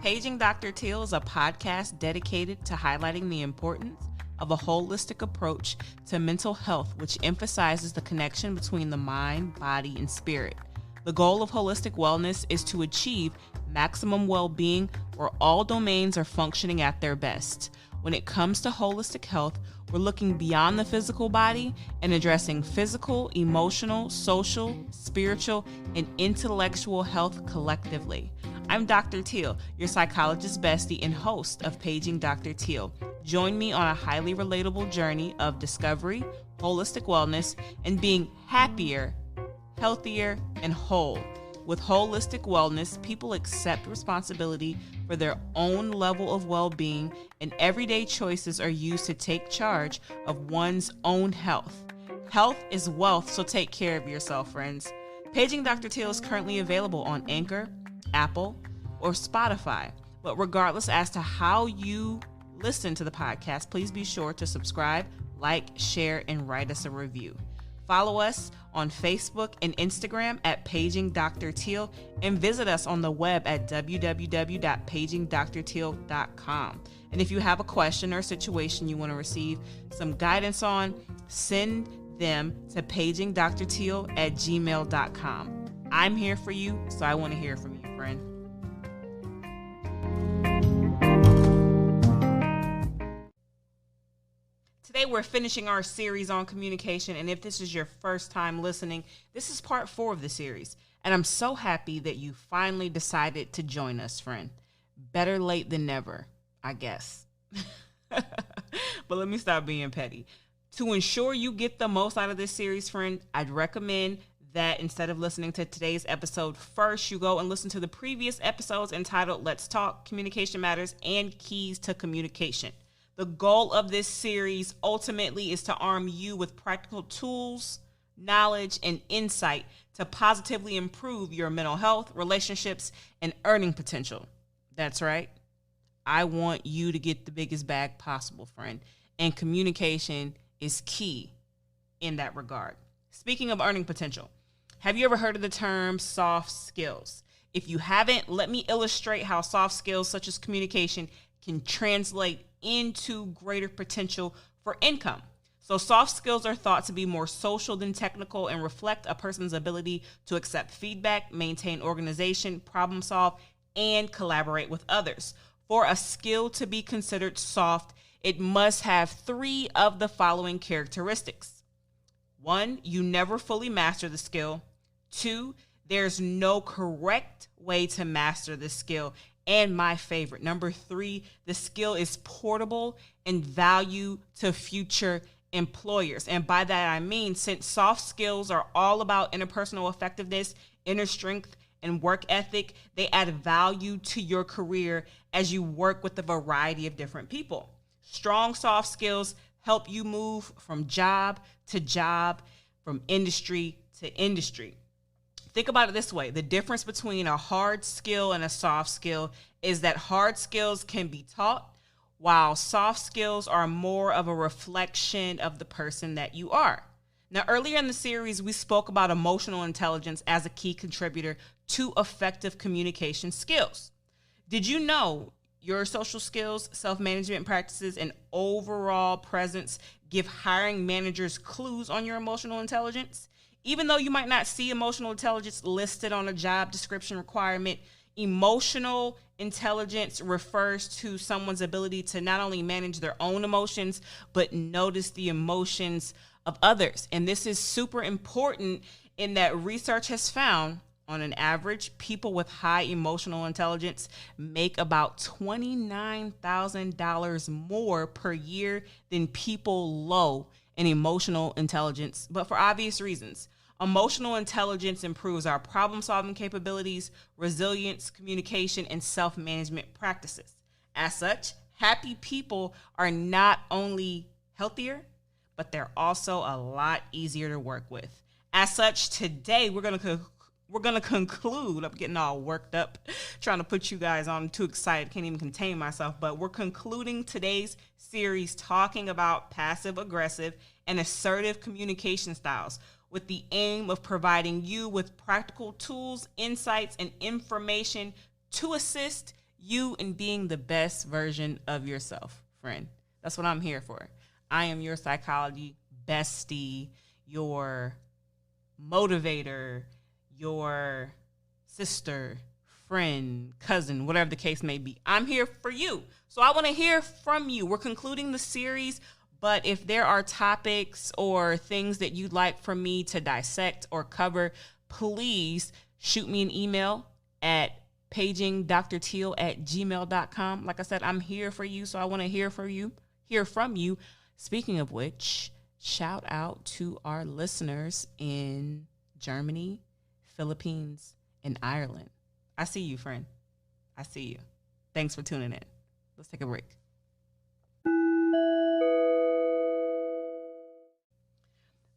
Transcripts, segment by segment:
Paging Dr. Teal is a podcast dedicated to highlighting the importance of a holistic approach to mental health, which emphasizes the connection between the mind, body, and spirit. The goal of holistic wellness is to achieve maximum well-being where all domains are functioning at their best. When it comes to holistic health, we're looking beyond the physical body and addressing physical, emotional, social, spiritual, and intellectual health collectively. I'm Dr. Teal, your psychologist bestie and host of Paging Dr. Teal. Join me on a highly relatable journey of discovery, holistic wellness, and being happier, healthier, and whole. With holistic wellness, people accept responsibility for their own level of well-being, and everyday choices are used to take charge of one's own health. Health is wealth, so take care of yourself, friends. Paging Dr. Teal is currently available on Anchor, Apple, or Spotify. But regardless as to how you listen to the podcast, please be sure to subscribe, like, share, and write us a review. Follow us on Facebook and Instagram at Paging Dr. Teal, and visit us on the web at www.pagingdrteal.com. And if you have a question or situation you want to receive some guidance on, send them to pagingdrteal@gmail.com. I'm here for you, so I want to hear from you, friend. Today we're finishing our series on communication, and if this is your first time listening, this is part 4 of the series, and I'm so happy that you finally decided to join us, friend. Better late than never, I guess. But let me stop being petty. To ensure you get the most out of this series, friend, I'd recommend that instead of listening to today's episode first, you go and listen to the previous episodes entitled Let's Talk, Communication Matters, and Keys to Communication. The goal of this series ultimately is to arm you with practical tools, knowledge, and insight to positively improve your mental health, relationships, and earning potential. That's right. I want you to get the biggest bag possible, friend. And communication is key in that regard. Speaking of earning potential, have you ever heard of the term soft skills? If you haven't, let me illustrate how soft skills such as communication can translate into greater potential for income. So soft skills are thought to be more social than technical and reflect a person's ability to accept feedback, maintain organization, problem solve, and collaborate with others. For a skill to be considered soft, it must have 3 of the following characteristics. 1, you never fully master the skill. 2, there's no correct way to master the skill. And my favorite, number 3, the skill is portable and value to future employers. And by that, I mean, since soft skills are all about interpersonal effectiveness, inner strength, and work ethic, they add value to your career as you work with a variety of different people. Strong soft skills help you move from job to job, from industry to industry. Think about it this way. The difference between a hard skill and a soft skill is that hard skills can be taught, while soft skills are more of a reflection of the person that you are. Now, earlier in the series, we spoke about emotional intelligence as a key contributor to effective communication skills. Did you know your social skills, self-management practices, and overall presence give hiring managers clues on your emotional intelligence? Even though you might not see emotional intelligence listed on a job description requirement, emotional intelligence refers to someone's ability to not only manage their own emotions, but notice the emotions of others. And this is super important in that research has found, on an average, people with high emotional intelligence make about $29,000 more per year than people low in emotional intelligence, but for obvious reasons. Emotional intelligence improves our problem-solving capabilities, resilience, communication, and self-management practices. As such, happy people are not only healthier, but they're also a lot easier to work with. As such, today we're going to conclude. I'm getting all worked up, trying to put you guys on. I'm too excited, can't even contain myself. But we're concluding today's series talking about passive-aggressive and assertive communication styles, with the aim of providing you with practical tools, insights, and information to assist you and being the best version of yourself, friend. That's what I'm here for. I am your psychology bestie, your motivator, your sister, friend, cousin, whatever the case may be. I'm here for you. So I want to hear from you. We're concluding the series, but if there are topics or things that you'd like for me to dissect or cover, please shoot me an email at pagingdrteal@gmail.com. Like I said, I'm here for you, so I want to hear from you. Speaking of which, shout out to our listeners in Germany, Philippines, and Ireland. I see you, friend. I see you. Thanks for tuning in. Let's take a break.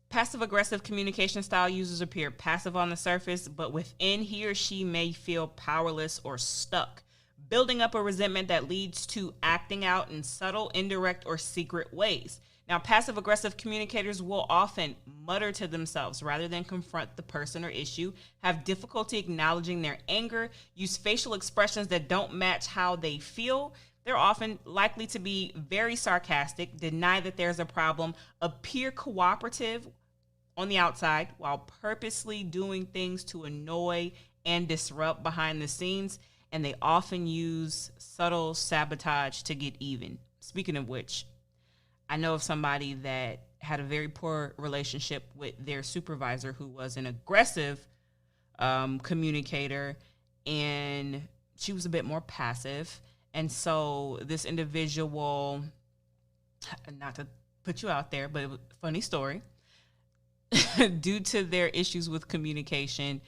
Passive-aggressive communication style users appear passive on the surface, but within he or she may feel powerless or stuck, building up a resentment that leads to acting out in subtle, indirect, or secret ways. Now, passive-aggressive communicators will often mutter to themselves rather than confront the person or issue, have difficulty acknowledging their anger, use facial expressions that don't match how they feel. They're often likely to be very sarcastic, deny that there's a problem, appear cooperative on the outside while purposely doing things to annoy and disrupt behind the scenes, and they often use subtle sabotage to get even. Speaking of which, I know of somebody that had a very poor relationship with their supervisor who was an aggressive communicator, and she was a bit more passive. And so this individual, not to put you out there, but it was a funny story, due to their issues with communication,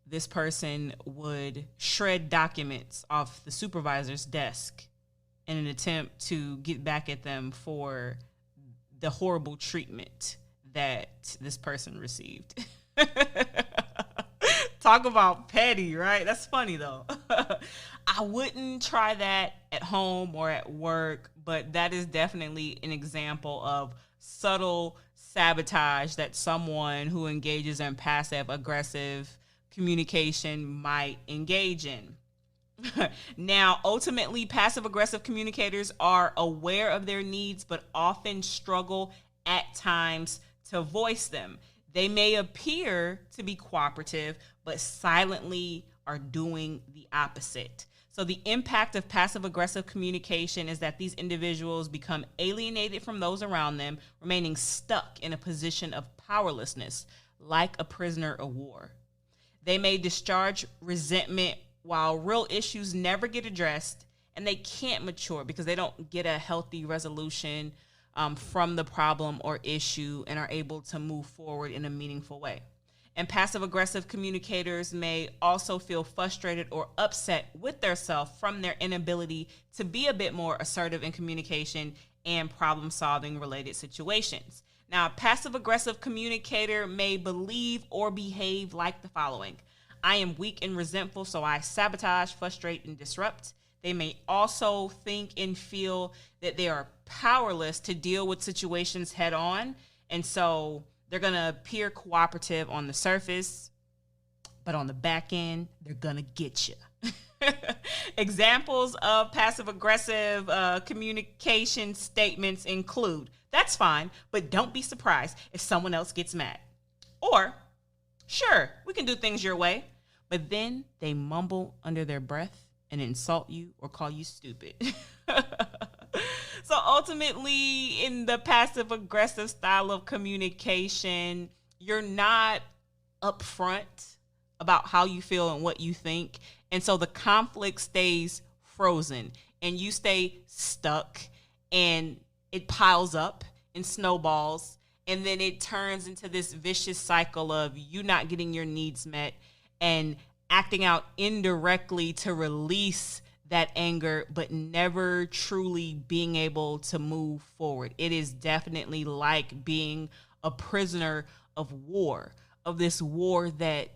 this person would shred documents off the supervisor's desk in an attempt to get back at them for the horrible treatment that this person received. Talk about petty, right? That's funny, though. I wouldn't try that at home or at work, but that is definitely an example of subtle sabotage that someone who engages in passive-aggressive communication might engage in. Now, ultimately, passive-aggressive communicators are aware of their needs, but often struggle at times to voice them. They may appear to be cooperative, but silently are doing the opposite. So the impact of passive-aggressive communication is that these individuals become alienated from those around them, remaining stuck in a position of powerlessness, like a prisoner of war. They may discharge resentment while real issues never get addressed, and they can't mature because they don't get a healthy resolution from the problem or issue and are able to move forward in a meaningful way. And passive-aggressive communicators may also feel frustrated or upset with themselves from their inability to be a bit more assertive in communication and problem-solving related situations. Now, a passive-aggressive communicator may believe or behave like the following. I am weak and resentful, so I sabotage, frustrate, and disrupt. They may also think and feel that they are powerless to deal with situations head on, and so they're going to appear cooperative on the surface, but on the back end, they're going to get you. Examples of passive-aggressive communication statements include, that's fine, but don't be surprised if someone else gets mad. Or, sure, we can do things your way, but then they mumble under their breath and insult you or call you stupid. So ultimately, in the passive-aggressive style of communication, you're not upfront about how you feel and what you think. And so the conflict stays frozen and you stay stuck and it piles up and snowballs. And then it turns into this vicious cycle of you not getting your needs met and acting out indirectly to release that anger, but never truly being able to move forward. It is definitely like being a prisoner of war, of this war that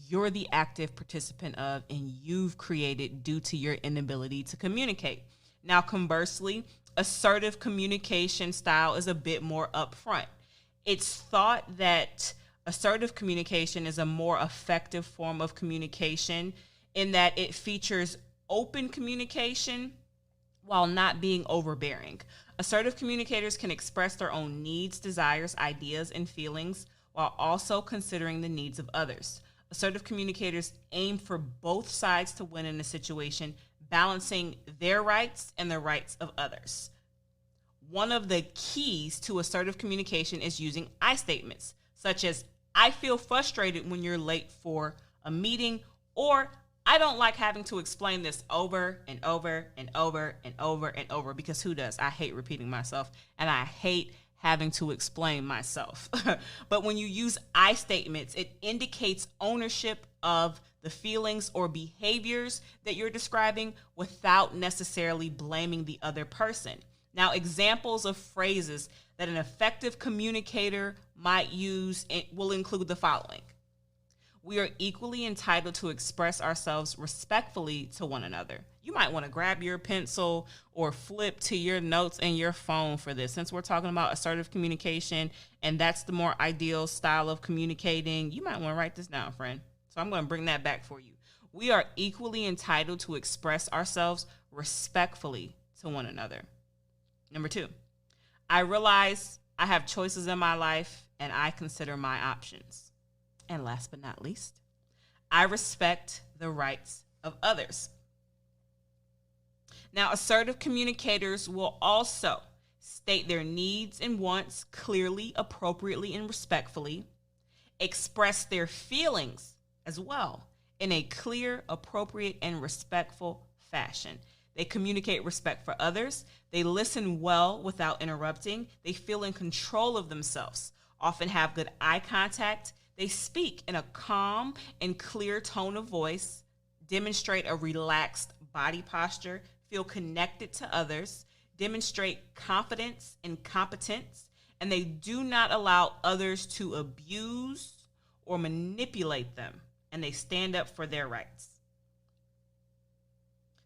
you're the active participant of and you've created due to your inability to communicate. Now, conversely, assertive communication style is a bit more upfront. It's thought that assertive communication is a more effective form of communication in that it features open communication while not being overbearing. Assertive communicators can express their own needs, desires, ideas, and feelings while also considering the needs of others. Assertive communicators aim for both sides to win in a situation, balancing their rights and the rights of others. One of the keys to assertive communication is using I statements, such as, I feel frustrated when you're late for a meeting, or I don't like having to explain this over and over and over and over and over, because who does? I hate repeating myself, and I hate having to explain myself. But when you use I statements, it indicates ownership of the feelings or behaviors that you're describing without necessarily blaming the other person. Now, examples of phrases that an effective communicator might use will include the following. We are equally entitled to express ourselves respectfully to one another. You might want to grab your pencil or flip to your notes and your phone for this. Since we're talking about assertive communication, and that's the more ideal style of communicating, you might want to write this down, friend. So I'm going to bring that back for you. We are equally entitled to express ourselves respectfully to one another. Number 2, I realize I have choices in my life and I consider my options. And last but not least, I respect the rights of others. Now, assertive communicators will also state their needs and wants clearly, appropriately, and respectfully, express their feelings as well in a clear, appropriate, and respectful fashion. They communicate respect for others. They listen well without interrupting. They feel in control of themselves, often have good eye contact. They speak in a calm and clear tone of voice, demonstrate a relaxed body posture, feel connected to others, demonstrate confidence and competence, and they do not allow others to abuse or manipulate them, and they stand up for their rights.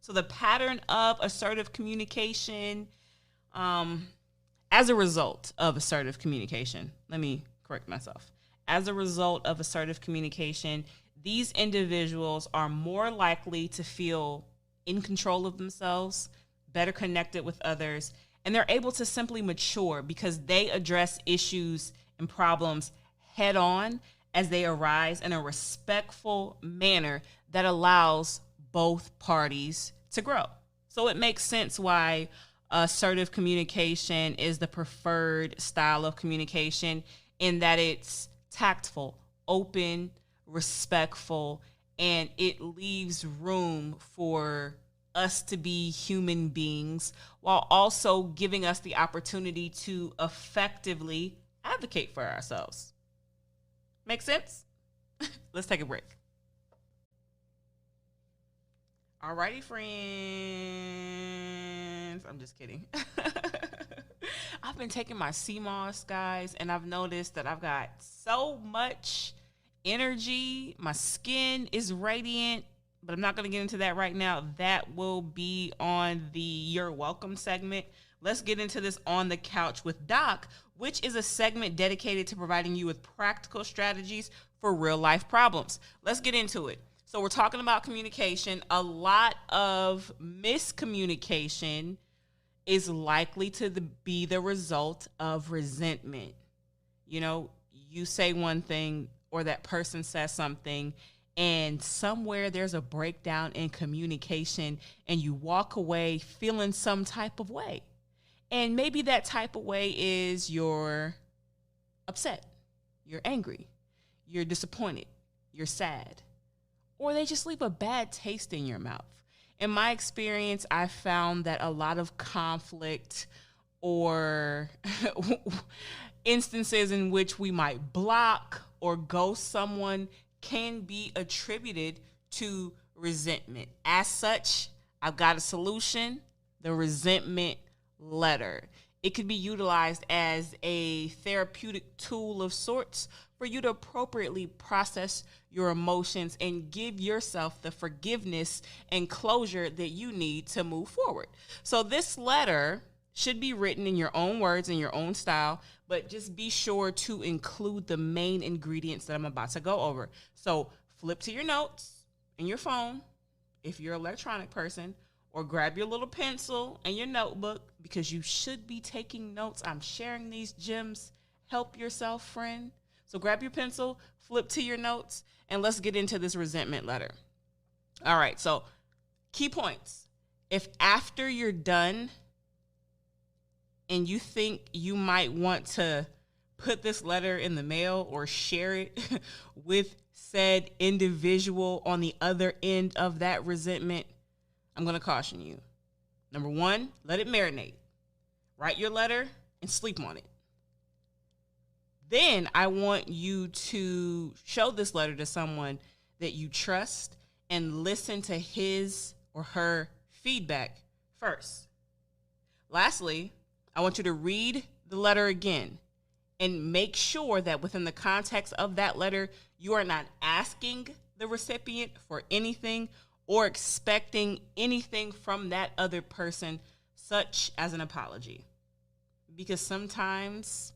So the pattern of assertive communication, as a result of assertive communication, let me correct myself. As a result of assertive communication, these individuals are more likely to feel in control of themselves, better connected with others, and they're able to simply mature because they address issues and problems head on as they arise in a respectful manner that allows both parties to grow. So it makes sense why assertive communication is the preferred style of communication, in that it's tactful, open, respectful, and it leaves room for us to be human beings while also giving us the opportunity to effectively advocate for ourselves. Make sense? Let's take a break. Alrighty, friends. I'm just kidding. I've been taking my sea moss, guys, and I've noticed that I've got so much energy. My skin is radiant, but I'm not going to get into that right now. That will be on the You're Welcome segment. Let's get into this On the Couch with Doc, which is a segment dedicated to providing you with practical strategies for real life problems. Let's get into it. So we're talking about communication. A lot of miscommunication is likely to be the result of resentment. You know, you say one thing or that person says something, and somewhere there's a breakdown in communication, and you walk away feeling some type of way. And maybe that type of way is you're upset, you're angry, you're disappointed, you're sad, or they just leave a bad taste in your mouth. In my experience, I found that a lot of conflict or instances in which we might block or ghost someone can be attributed to resentment. As such, I've got a solution: the resentment letter. It could be utilized as a therapeutic tool of sorts for you to appropriately process your emotions and give yourself the forgiveness and closure that you need to move forward. So this letter should be written in your own words, in your own style, but just be sure to include the main ingredients that I'm about to go over. So flip to your notes in your phone, if you're an electronic person, or grab your little pencil and your notebook, because you should be taking notes. I'm sharing these gems. Help yourself, friend. So grab your pencil, flip to your notes, and let's get into this resentment letter. All right, so key points. If after you're done and you think you might want to put this letter in the mail or share it with said individual on the other end of that resentment, I'm going to caution you. Number one, let it marinate. Write your letter and sleep on it. Then I want you to show this letter to someone that you trust and listen to his or her feedback first. Lastly, I want you to read the letter again and make sure that within the context of that letter, you are not asking the recipient for anything or expecting anything from that other person, such as an apology. Because sometimes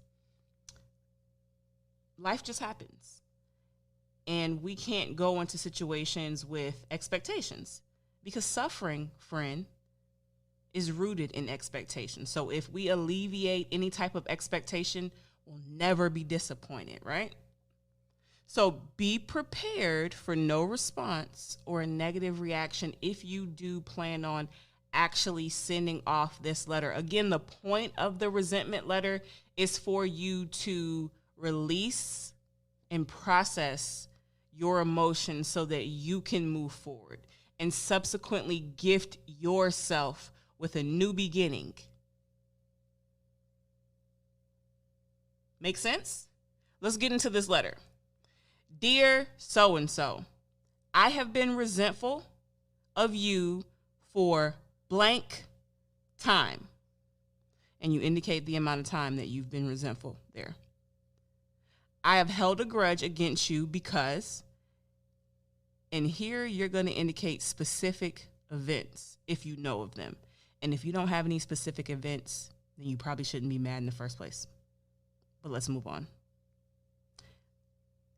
life just happens. And we can't go into situations with expectations, because suffering, friend, is rooted in expectation. So if we alleviate any type of expectation, we'll never be disappointed, right? So be prepared for no response or a negative reaction if you do plan on actually sending off this letter. Again, the point of the resentment letter is for you to release and process your emotions so that you can move forward and subsequently gift yourself with a new beginning. Make sense? Let's get into this letter. Dear so-and-so, I have been resentful of you for blank time. And you indicate the amount of time that you've been resentful there. I have held a grudge against you because, and here you're going to indicate specific events if you know of them. And if you don't have any specific events, then you probably shouldn't be mad in the first place. But let's move on.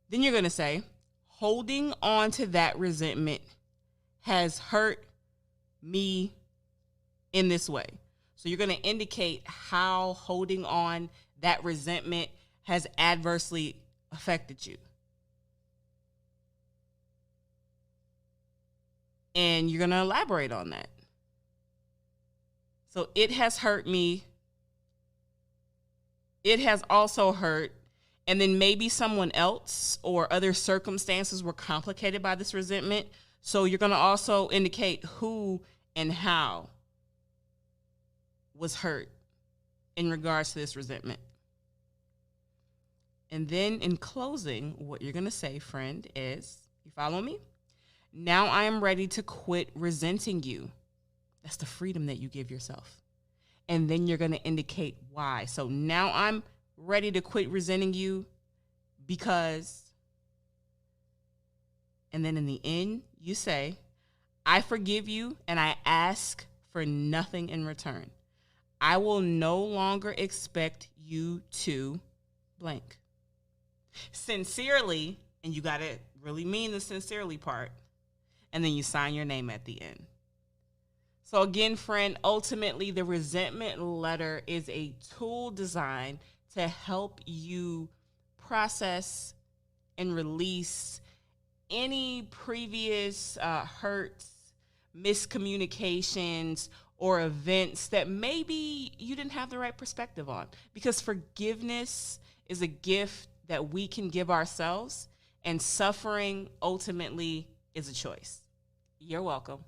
Then you're going to say, holding on to that resentment has hurt me in this way. So you're going to indicate how holding on that resentment has adversely affected you. And you're going to elaborate on that. So it has hurt me. It has also hurt. And then maybe someone else or other circumstances were complicated by this resentment. So you're going to also indicate who and how was hurt in regards to this resentment. And then in closing, what you're going to say, friend, is, you follow me? Now I am ready to quit resenting you. That's the freedom that you give yourself. And then you're going to indicate why. So now I'm ready to quit resenting you because, and then in the end, you say, I forgive you and I ask for nothing in return. I will no longer expect you to blank. Sincerely, and you got to really mean the sincerely part, and then you sign your name at the end. So again, friend, ultimately the resentment letter is a tool designed to help you process and release any previous hurts, miscommunications, or events that maybe you didn't have the right perspective on. Because forgiveness is a gift that we can give ourselves, and suffering ultimately is a choice. You're welcome.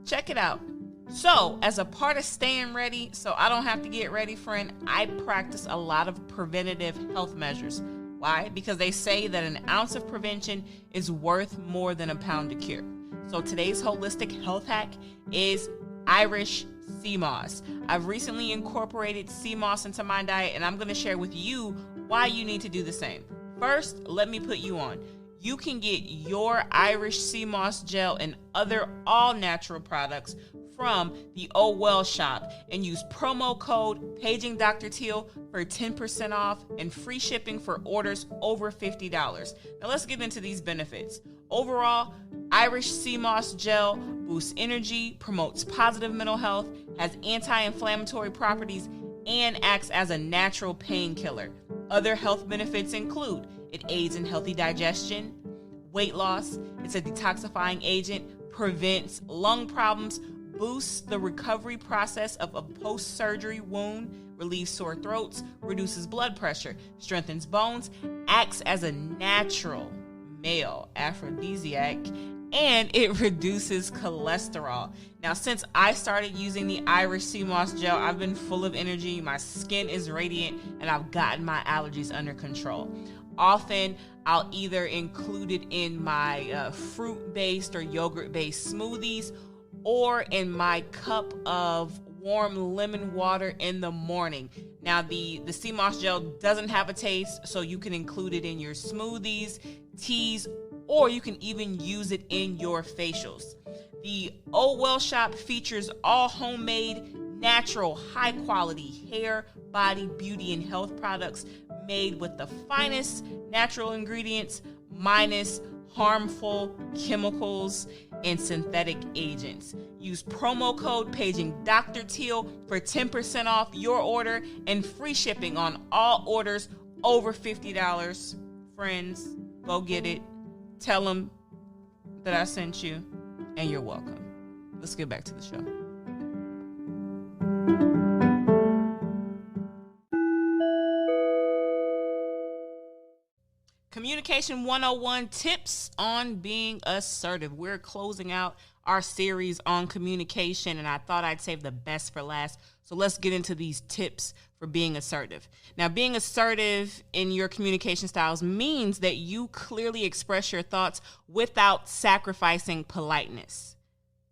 Check it out. So, as a part of staying ready, so I don't have to get ready, friend, I practice a lot of preventative health measures. Why? Because they say that an ounce of prevention is worth more than a pound of cure. So today's holistic health hack is Irish sea moss. I've recently incorporated sea moss into my diet, and I'm going to share with you why you need to do the same. First, let me put you on. You can get your Irish sea moss gel and other all-natural products from the Oh Well shop and use promo code Paging Dr. Teal for 10% off and free shipping for orders over $50. Now let's get into these benefits. Overall, Irish Sea Moss Gel boosts energy, promotes positive mental health, has anti-inflammatory properties, and acts as a natural painkiller. Other health benefits include it aids in healthy digestion, weight loss, it's a detoxifying agent, prevents lung problems, boosts the recovery process of a post-surgery wound, relieves sore throats, reduces blood pressure, strengthens bones, acts as a natural male aphrodisiac, and it reduces cholesterol. Now, since I started using the Irish Sea Moss Gel, I've been full of energy, my skin is radiant, and I've gotten my allergies under control. Often, I'll either include it in my fruit-based or yogurt-based smoothies or in my cup of warm lemon water in the morning. Now, the Sea Moss Gel doesn't have a taste, so you can include it in your smoothies, teas, or you can even use it in your facials. The Oh Well shop features all homemade, natural, high-quality hair, body, beauty, and health products made with the finest natural ingredients, minus harmful chemicals and synthetic agents. Use promo code Paging Dr. Teal for 10% off your order and free shipping on all orders over $50. Friends, go get it. Tell them that I sent you, and you're welcome. Let's get back to the show. Communication 101 tips on being assertive. We're closing out our series on communication, and I thought I'd save the best for last. So let's get into these tips for being assertive. Now, being assertive in your communication styles means that you clearly express your thoughts without sacrificing politeness.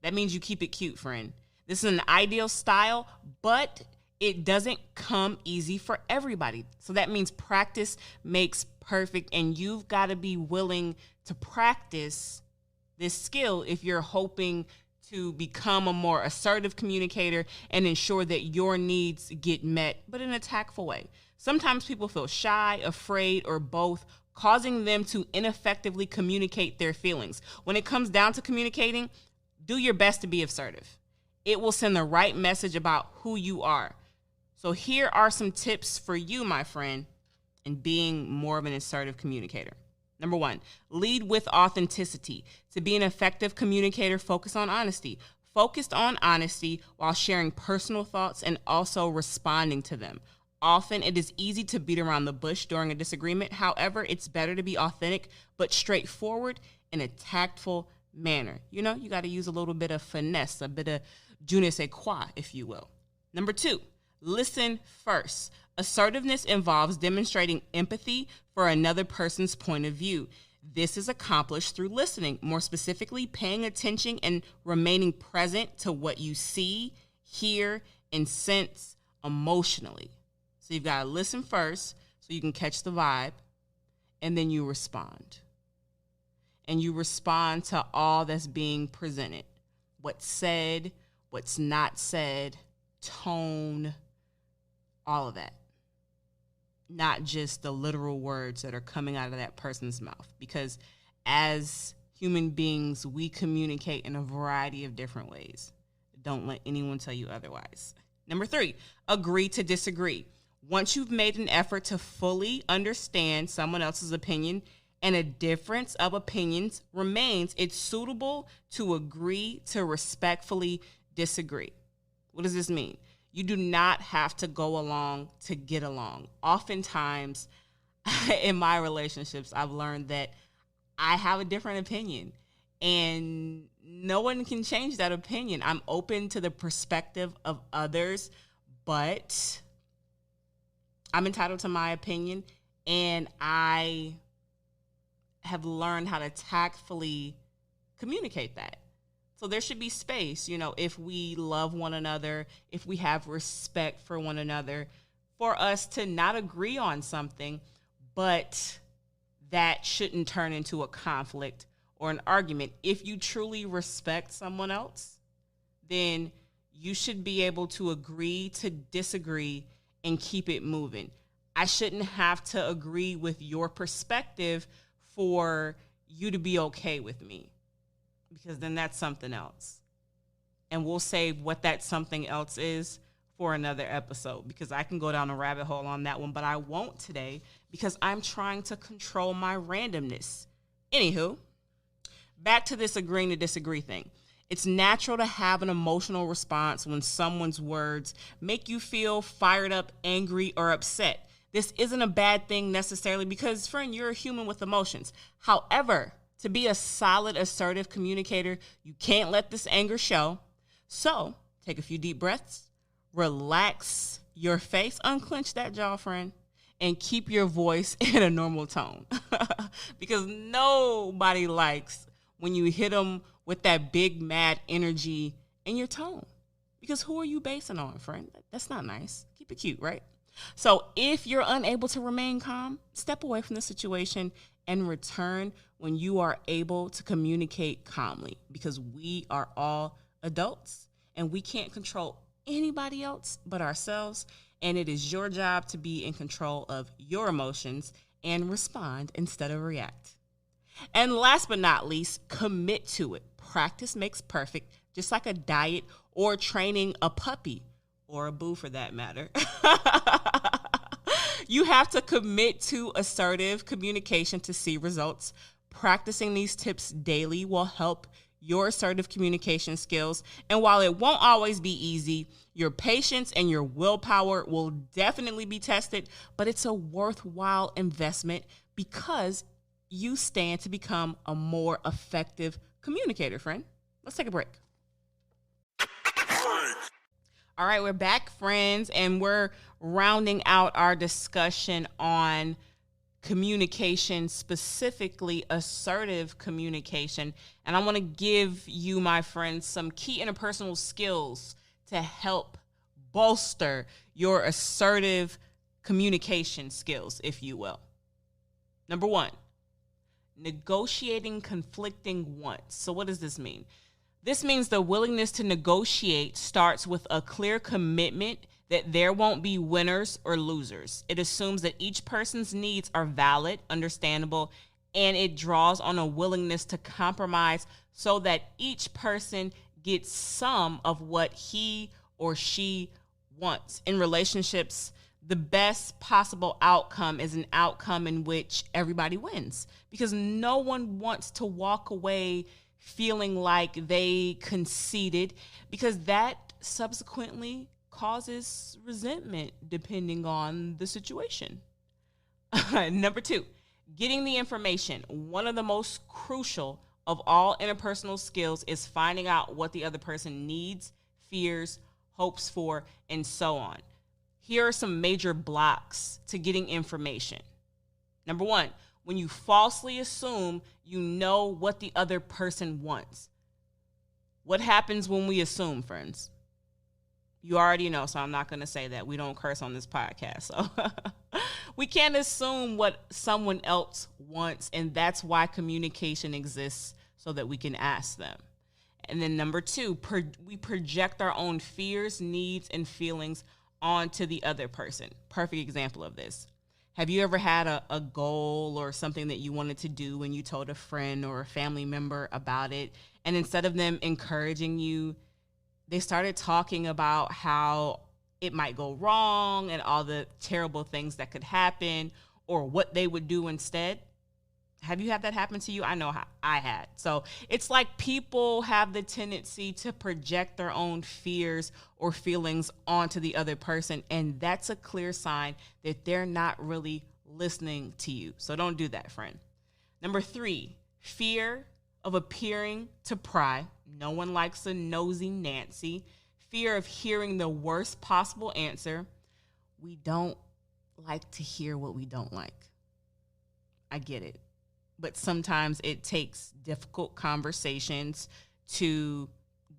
That means you keep it cute, friend. This is an ideal style, but it doesn't come easy for everybody. So that means practice makes perfect, and you've got to be willing to practice this skill if you're hoping to become a more assertive communicator and ensure that your needs get met, but in a tactful way. Sometimes people feel shy, afraid, or both, causing them to ineffectively communicate their feelings. When it comes down to communicating, do your best to be assertive. It will send the right message about who you are. So here are some tips for you, my friend, in being more of an assertive communicator. Number 1, lead with authenticity. To be an effective communicator, focus on honesty. Focused on honesty while sharing personal thoughts and also responding to them. Often it is easy to beat around the bush during a disagreement. However, it's better to be authentic but straightforward in a tactful manner. You know, you got to use a little bit of finesse, a bit of je ne sais quoi, if you will. Number 2, listen first. Assertiveness involves demonstrating empathy for another person's point of view. This is accomplished through listening, more specifically paying attention and remaining present to what you see, hear, and sense emotionally. So you've got to listen first so you can catch the vibe, and then you respond. And you respond to all that's being presented. What's said, what's not said, tone, all of that. Not just the literal words that are coming out of that person's mouth. Because as human beings, we communicate in a variety of different ways. Don't let anyone tell you otherwise. Number 3, agree to disagree. Once you've made an effort to fully understand someone else's opinion and a difference of opinions remains, it's suitable to agree to respectfully disagree. What does this mean? You do not have to go along to get along. Oftentimes, in my relationships, I've learned that I have a different opinion, and no one can change that opinion. I'm open to the perspective of others, but I'm entitled to my opinion, and I have learned how to tactfully communicate that. So there should be space, you know, if we love one another, if we have respect for one another, for us to not agree on something, but that shouldn't turn into a conflict or an argument. If you truly respect someone else, then you should be able to agree to disagree and keep it moving. I shouldn't have to agree with your perspective for you to be okay with me, because then that's something else. And we'll save what that something else is for another episode, because I can go down a rabbit hole on that one, but I won't today because I'm trying to control my randomness. Anywho, back to this agreeing to disagree thing. It's natural to have an emotional response when someone's words make you feel fired up, angry, or upset. This isn't a bad thing necessarily because, friend, you're a human with emotions. However, to be a solid, assertive communicator, you can't let this anger show. So take a few deep breaths, relax your face, unclench that jaw, friend, and keep your voice in a normal tone. Because nobody likes when you hit them with that big, mad energy in your tone. Because who are you basing on, friend? That's not nice. Keep it cute, right? So if you're unable to remain calm, step away from the situation and return when you are able to communicate calmly, because we are all adults and we can't control anybody else but ourselves. And it is your job to be in control of your emotions and respond instead of react. And last but not least, commit to it. Practice makes perfect, just like a diet or training a puppy or a boo for that matter. You have to commit to assertive communication to see results. Practicing these tips daily will help your assertive communication skills. And while it won't always be easy, your patience and your willpower will definitely be tested, but it's a worthwhile investment because you stand to become a more effective communicator, friend. Let's take a break. All right, we're back, friends, and we're rounding out our discussion on communication, specifically assertive communication. And I want to give you, my friends, some key interpersonal skills to help bolster your assertive communication skills, if you will. Number one, negotiating conflicting wants. So what does this mean? This means the willingness to negotiate starts with a clear commitment that there won't be winners or losers. It assumes that each person's needs are valid, understandable, and it draws on a willingness to compromise so that each person gets some of what he or she wants. In relationships, the best possible outcome is an outcome in which everybody wins, because no one wants to walk away feeling like they conceded, because that subsequently causes resentment depending on the situation. Number two, getting the information. One of the most crucial of all interpersonal skills is finding out what the other person needs, fears, hopes for, and so on. Here are some major blocks to getting information. Number one, when you falsely assume you know what the other person wants. What happens when we assume, friends? You already know, so I'm not going to say that. We don't curse on this podcast. So we can't assume what someone else wants, and that's why communication exists, so that we can ask them. And then number two, we project our own fears, needs, and feelings onto the other person. Perfect example of this. Have you ever had a goal or something that you wanted to do and you told a friend or a family member about it, and instead of them encouraging you, they started talking about how it might go wrong and all the terrible things that could happen or what they would do instead? Have you had that happen to you? I know how I had. So it's like people have the tendency to project their own fears or feelings onto the other person, and that's a clear sign that they're not really listening to you. So don't do that, friend. Number three, fear of appearing to pry. No one likes a nosy Nancy. Fear of hearing the worst possible answer. We don't like to hear what we don't like. I get it. But sometimes it takes difficult conversations to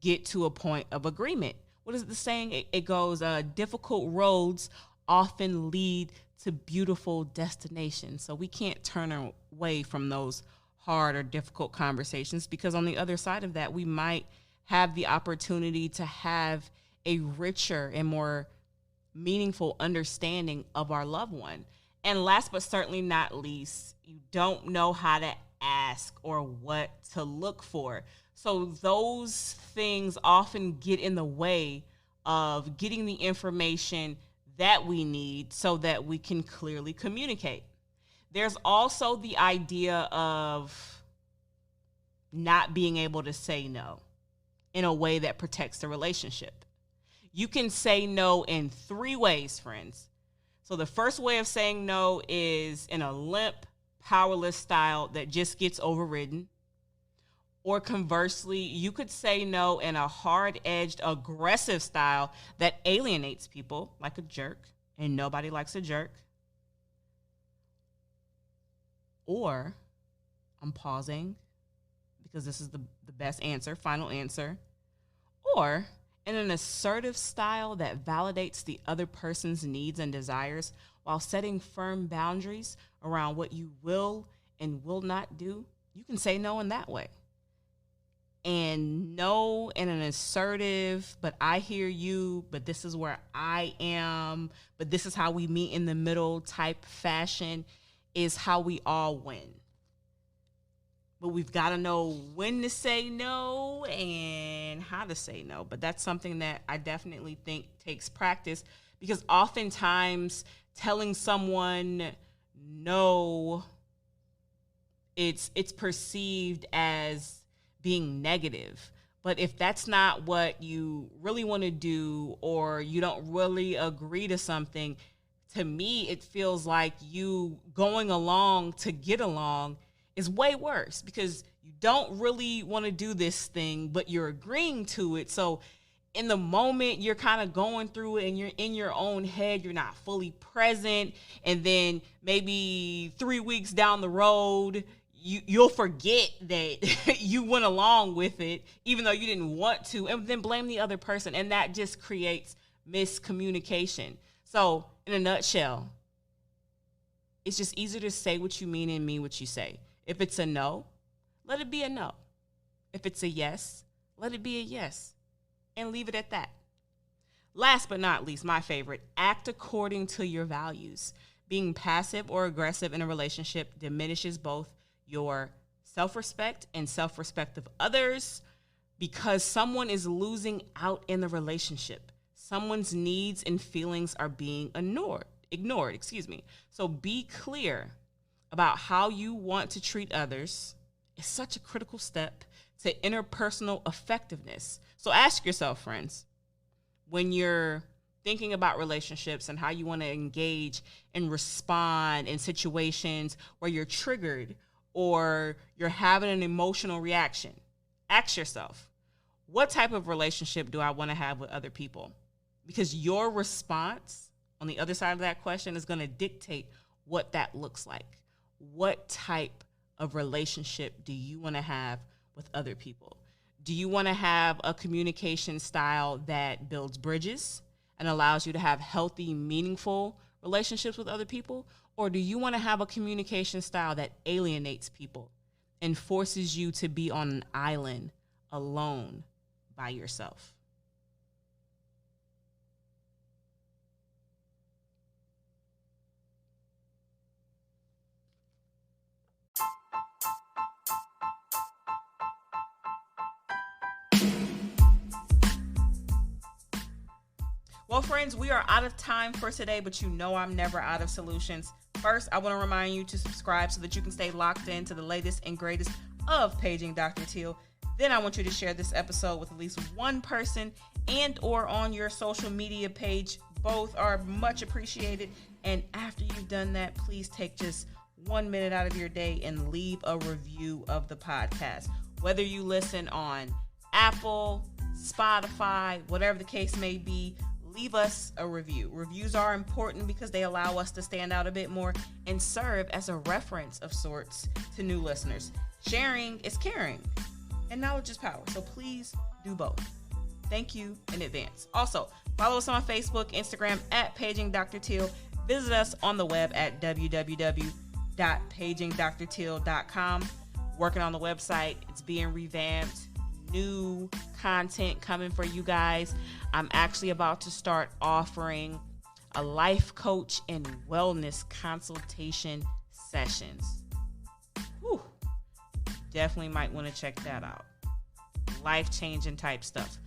get to a point of agreement. What is the saying? It goes, difficult roads often lead to beautiful destinations. So we can't turn away from those hard or difficult conversations, because on the other side of that, we might have the opportunity to have a richer and more meaningful understanding of our loved one. And last but certainly not least, you don't know how to ask or what to look for. So those things often get in the way of getting the information that we need so that we can clearly communicate. There's also the idea of not being able to say no in a way that protects the relationship. You can say no in 3 ways, friends. So the first way of saying no is in a limp, powerless style that just gets overridden. Or conversely, you could say no in a hard-edged, aggressive style that alienates people like a jerk, and nobody likes a jerk. Or, I'm pausing because this is the best answer, final answer. Or in an assertive style that validates the other person's needs and desires while setting firm boundaries around what you will and will not do. You can say no in that way. And no in an assertive, but I hear you, but this is where I am, but this is how we meet in the middle type fashion is how we all win. But we've got to know when to say no and how to say no. But that's something that I definitely think takes practice, because oftentimes telling someone no, it's perceived as being negative. But if that's not what you really want to do, or you don't really agree to something, to me, it feels like you going along to get along is way worse, because you don't really want to do this thing, but you're agreeing to it. So in the moment, you're kind of going through it and you're in your own head, you're not fully present. And then maybe 3 weeks down the road, you'll forget that you went along with it, even though you didn't want to, and then blame the other person. And that just creates miscommunication. So in a nutshell, it's just easier to say what you mean and mean what you say. If it's a no, let it be a no. If it's a yes, let it be a yes. And leave it at that. Last but not least, my favorite, act according to your values. Being passive or aggressive in a relationship diminishes both your self-respect and self-respect of others, because someone is losing out in the relationship. Someone's needs and feelings are being ignored. So be clear about how you want to treat others. It's such a critical step to interpersonal effectiveness. So ask yourself, friends, when you're thinking about relationships and how you want to engage and respond in situations where you're triggered or you're having an emotional reaction, ask yourself, what type of relationship do I want to have with other people? Because your response on the other side of that question is going to dictate what that looks like. What type of relationship do you want to have with other people? Do you want to have a communication style that builds bridges and allows you to have healthy, meaningful relationships with other people? Or do you want to have a communication style that alienates people and forces you to be on an island alone by yourself? Well, friends, we are out of time for today, but you know I'm never out of solutions. First, I want to remind you to subscribe so that you can stay locked into the latest and greatest of Paging Dr. Teal. Then I want you to share this episode with at least one person and or on your social media page. Both are much appreciated. And after you've done that, please take just 1 minute out of your day and leave a review of the podcast. Whether you listen on Apple, Spotify, whatever the case may be, leave us a review. Reviews are important because they allow us to stand out a bit more and serve as a reference of sorts to new listeners. Sharing is caring, and knowledge is power. So please do both. Thank you in advance. Also, follow us on Facebook, Instagram at Paging Dr. Teal. Visit us on the web at www.pagingdrteal.com. Working on the website. It's being revamped. new content coming for you guys. I'm actually about to start offering a life coach and wellness consultation sessions. Whew. Definitely might want to check that out. Life-changing type stuff.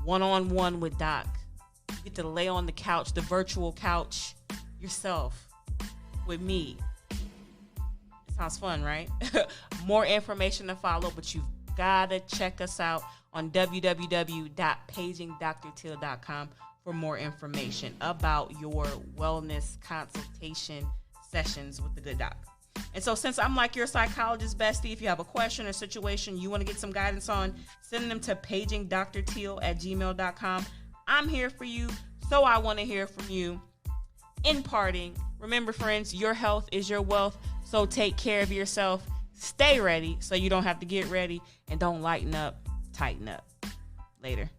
One-on-one with Doc. You get to lay on the couch, the virtual couch, yourself with me. It sounds fun, right? More information to follow, but you've got to check us out on www.pagingdrteal.com for more information about your wellness consultation sessions with the good doc. And so since I'm like your psychologist bestie, if you have a question or situation you want to get some guidance on, send them to pagingdrteal@gmail.com. I'm here for you, so I want to hear from you. In parting, remember, friends, your health is your wealth, so take care of yourself. Stay ready so you don't have to get ready, and don't lighten up, tighten up. Later.